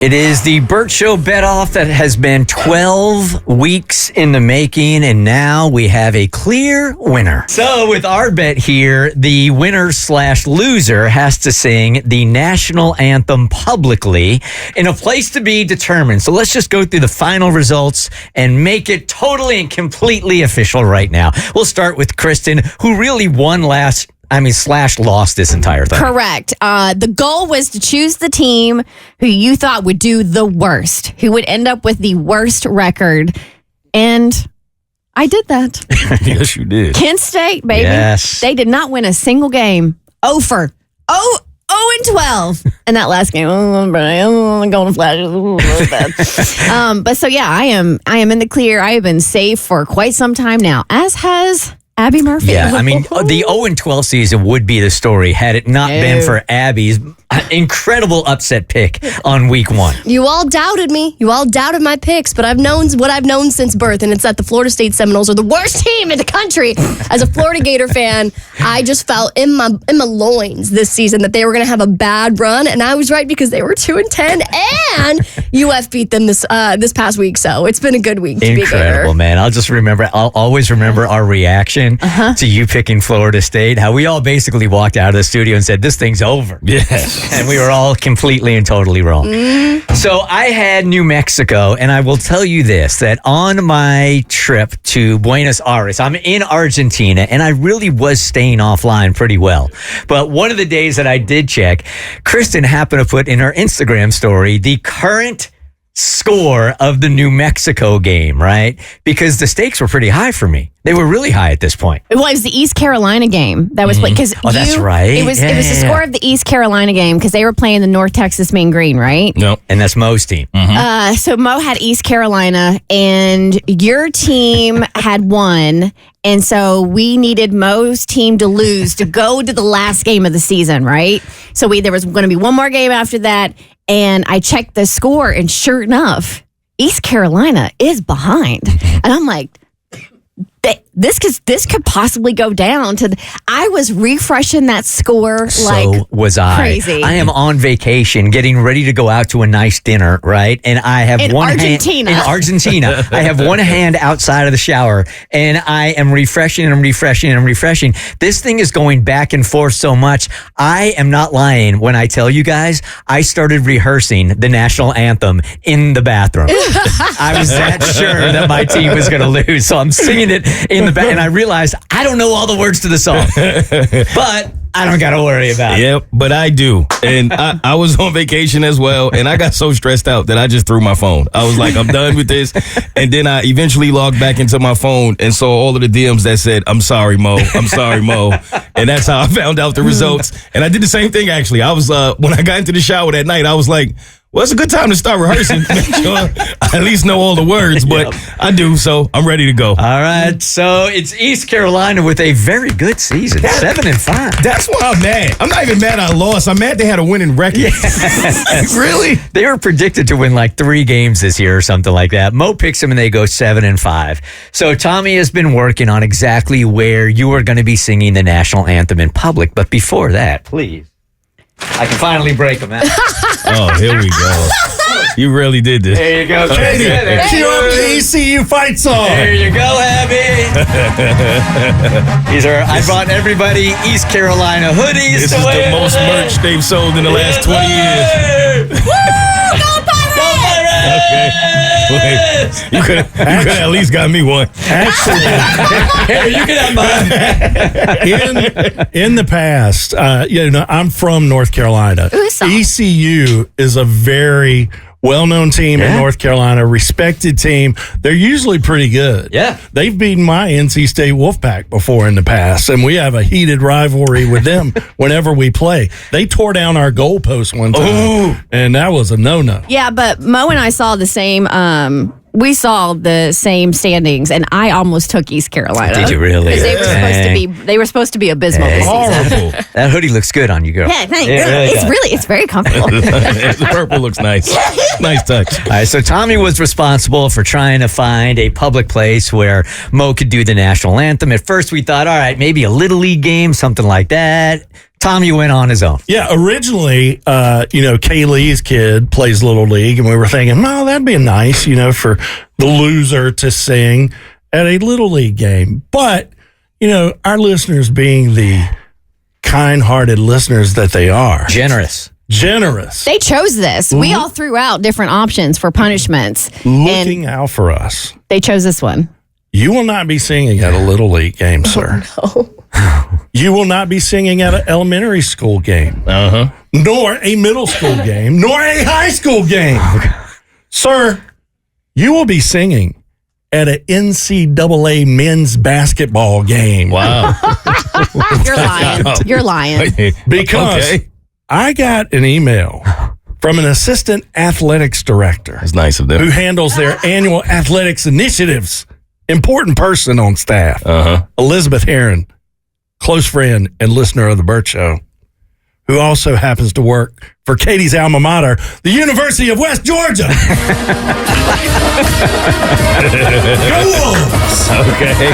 It is the Bert Show bet-off that has been 12 weeks in the making, and now we have a clear winner. So with our bet here, the winner/loser has to sing the national anthem publicly in a place to be determined. So let's just go through the final results and make it totally and completely official right now. We'll start with Kristen, who really won lost this entire thing. Correct. The goal was to choose the team who you thought would do the worst, who would end up with the worst record. And I did that. Yes, you did. Kent State, baby. Yes. They did not win a single game. 0-12 in that last game. Golden Flashes. But so yeah, I am in the clear. I have been safe for quite some time now, as has Abby Murphy. Yeah, I mean, the 0-12 season would be the story had it not been for Abby's incredible upset pick on week 1. You all doubted me. You all doubted my picks, but I've known what I've known since birth, and it's that the Florida State Seminoles are the worst team in the country. As a Florida Gator fan, I just felt in my loins this season that they were going to have a bad run, and I was right because they were 2-10, and UF beat them this past week. So it's been a good week. Incredible, man! I'll always remember our reaction to you picking Florida State. How we all basically walked out of the studio and said, "This thing's over." Yes. And we were all completely and totally wrong. So I had New Mexico, and I will tell you this, that on my trip to Buenos Aires, I'm in Argentina, and I really was staying offline pretty well. But one of the days that I did check, Kristen happened to put in her Instagram story the current score of the New Mexico game, right? Because the stakes were pretty high for me. They were really high at this point. It was the East Carolina game that was played. That's right. It was the score of the East Carolina game because they were playing the North Texas Mean Green, right? No. And that's Mo's team. So Mo had East Carolina, and your team had won. And so we needed Mo's team to lose to go to the last game of the season, right? So there was going to be one more game after that. And I checked the score, and sure enough, East Carolina is behind. And I'm like, this could possibly go down to. I was refreshing that score So was I. Crazy. I am on vacation, getting ready to go out to a nice dinner, right? And I have In one Argentina. hand in Argentina. I have one hand outside of the shower, and I am refreshing and refreshing and refreshing. This thing is going back and forth so much. I am not lying when I tell you guys I started rehearsing the national anthem in the bathroom. I was that sure that my team was going to lose, so I'm singing it in the back, and I realized I don't know all the words to the song, but I don't got to worry about it. Yep, but I do. And I was on vacation as well, and I got so stressed out that I just threw my phone. I was like, I'm done with this. And then I eventually logged back into my phone and saw all of the DMs that said, I'm sorry, Mo. I'm sorry, Mo. And that's how I found out the results. And I did the same thing, actually. I was, when I got into the shower that night, I was like, well, it's a good time to start rehearsing. Make sure I at least know all the words, but I do, so I'm ready to go. All right, so it's East Carolina with a very good season, 7-5. That's why I'm mad. I'm not even mad I lost. I'm mad they had a winning record. Really? They were predicted to win like 3 games this year or something like that. Mo picks them and they go 7-5. So Tommy has been working on exactly where you are going to be singing the national anthem in public. But before that, please, I can finally break them out. Oh, here we go. You really did this. There you go. Cue up the ECU fight song. There you go, Abby. I brought everybody East Carolina hoodies. This is the most merch they've sold in the last 20 years. Woo! Go Pirates! Go Pirates! Okay. Wait, you could at least got me one. Actually, Here, you can have mine. in the past, I'm from North Carolina. ECU is a very well-known team in North Carolina, respected team. They're usually pretty good. Yeah. They've beaten my NC State Wolfpack before in the past, and we have a heated rivalry with them whenever we play. They tore down our goalpost one time, and that was a no-no. Yeah, but Mo and I saw the same. We saw the same standings, and I almost took East Carolina. Did you really? 'Cause they were supposed to be abysmal this season. Horrible. That hoodie looks good on you, girl. Yeah, thanks. It really It's very comfortable. The purple looks nice. Nice touch. All right, so Tommy was responsible for trying to find a public place where Mo could do the national anthem. At first, we thought, all right, maybe a Little League game, something like that. Tommy went on his own. Yeah, originally, Kaylee's kid plays Little League, and we were thinking, oh, that'd be nice, for the loser to sing at a Little League game. But, our listeners being the kind-hearted listeners that they are. Generous. They chose this. We all threw out different options for punishments. Looking out for us. They chose this one. You will not be singing at a Little League game, sir. No. You will not be singing at an elementary school game. Nor a middle school game, nor a high school game. Sir, you will be singing at an NCAA men's basketball game. Wow. You're lying. Because I got an email from an assistant athletics director. That's nice of them. Who handles their annual athletics initiatives. Important person on staff. Elizabeth Heron, close friend and listener of the Bert Show, who also happens to work for Katie's alma mater, the University of West Georgia. Go Wolves! Okay.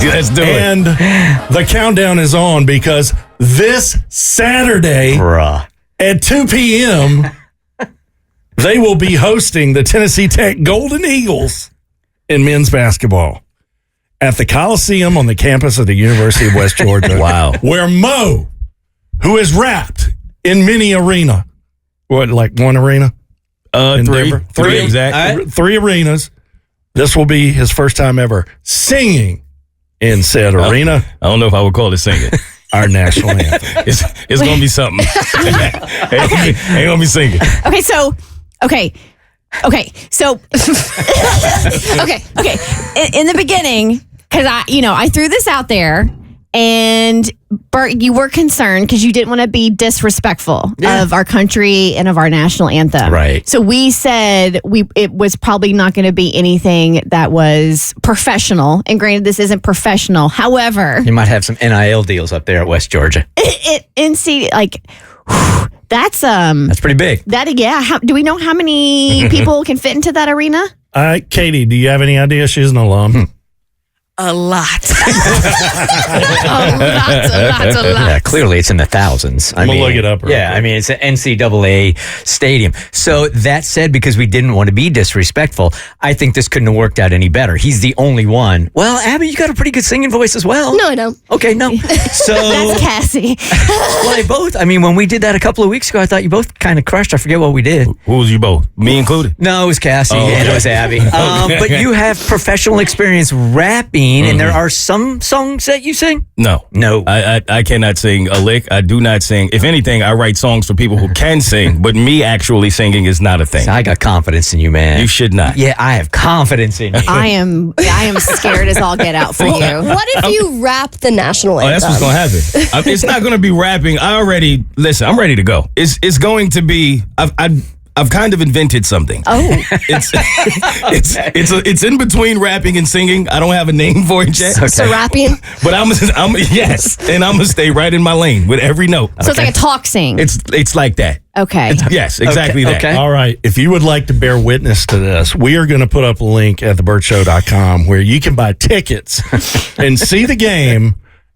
Let's do it. And the countdown is on because this Saturday at 2 p.m., they will be hosting the Tennessee Tech Golden Eagles in men's basketball at the Coliseum on the campus of the University of West Georgia. Wow. Where Mo, who is wrapped in many arena, like one arena? Three. Denver? Three, exactly. Right. 3 arenas. This will be his first time ever singing in said arena. I don't know if I would call it singing. Our national anthem. It's going to be something. Ain't going to be singing. Okay, so in the beginning, because I threw this out there, and Bert, you were concerned because you didn't want to be disrespectful of our country and of our national anthem. Right. So we said it was probably not going to be anything that was professional. And granted, this isn't professional. However, You might have some NIL deals up there at West Georgia. that's pretty big. Do we know how many people can fit into that arena? Katie, do you have any idea? She's an alum. A lot. A lot. Yeah, clearly it's in the thousands. I'm going to look it up. Yeah, I mean, it's an NCAA stadium. So that said, because we didn't want to be disrespectful, I think this couldn't have worked out any better. He's the only one. Well, Abby, you got a pretty good singing voice as well. No, I don't. Okay, no. So That's Cassie. well, they both. I mean, when we did that a couple of weeks ago, I thought you both kind of crushed. I forget what we did. Who was you both? Me included? No, it was Cassie and it was Abby. Okay. But you have professional experience rapping, and there are some songs that you sing? No. I cannot sing a lick. I do not sing. If anything, I write songs for people who can sing, but me actually singing is not a thing. I got confidence in you, man. You should not. Yeah, I have confidence in you. I am scared as all get out for you. What if you rap the national anthem? That's what's going to happen. It's not going to be rapping. I'm ready to go. It's going to be, I've kind of invented something. Oh. It's in between rapping and singing. I don't have a name for it yet. Okay. So rapping? But I'm yes, and I'm gonna stay right in my lane with every note. So it's like a talk sing. It's like that. Okay. Yes, exactly that. Okay. All right. If you would like to bear witness to this, we are going to put up a link at thebertshow.com where you can buy tickets and see the game.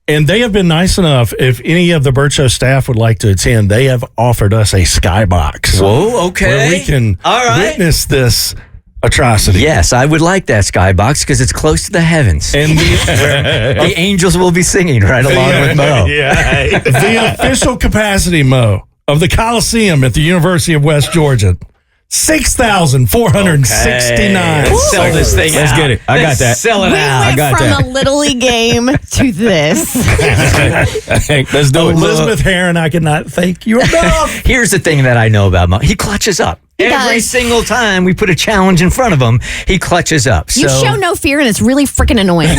And they have been nice enough. If any of the Bert Show staff would like to attend, they have offered us a skybox. Whoa, okay. Where we can witness this atrocity. Yes, I would like that skybox because it's close to the heavens. And the angels will be singing right along with Mo. Yeah. The official capacity, Mo, of the Coliseum at the University of West Georgia, 6,469. Let's sell this thing Let's out. get it. I got that. Sell it out. We went got from that. a Little League game to this. Let's do it. Elizabeth Heron, I cannot thank you enough. Here's the thing that I know about Mo. He clutches up. Every does. single time we put a challenge in front of him, he clutches up. You show no fear, and it's really freaking annoying.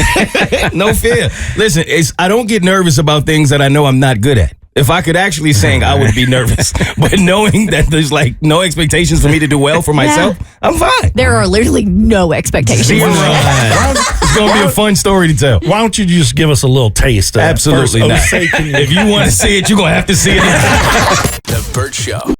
No fear. Listen, I don't get nervous about things that I know I'm not good at. If I could actually sing, I would be nervous. But knowing that there's like no expectations for me to do well for myself, I'm fine. There are literally no expectations. Zero. It's going to be a fun story to tell. Why don't you just give us a little taste of Absolutely first not. Osage? If you want to see it, you're going to have to see it. The Bert Show.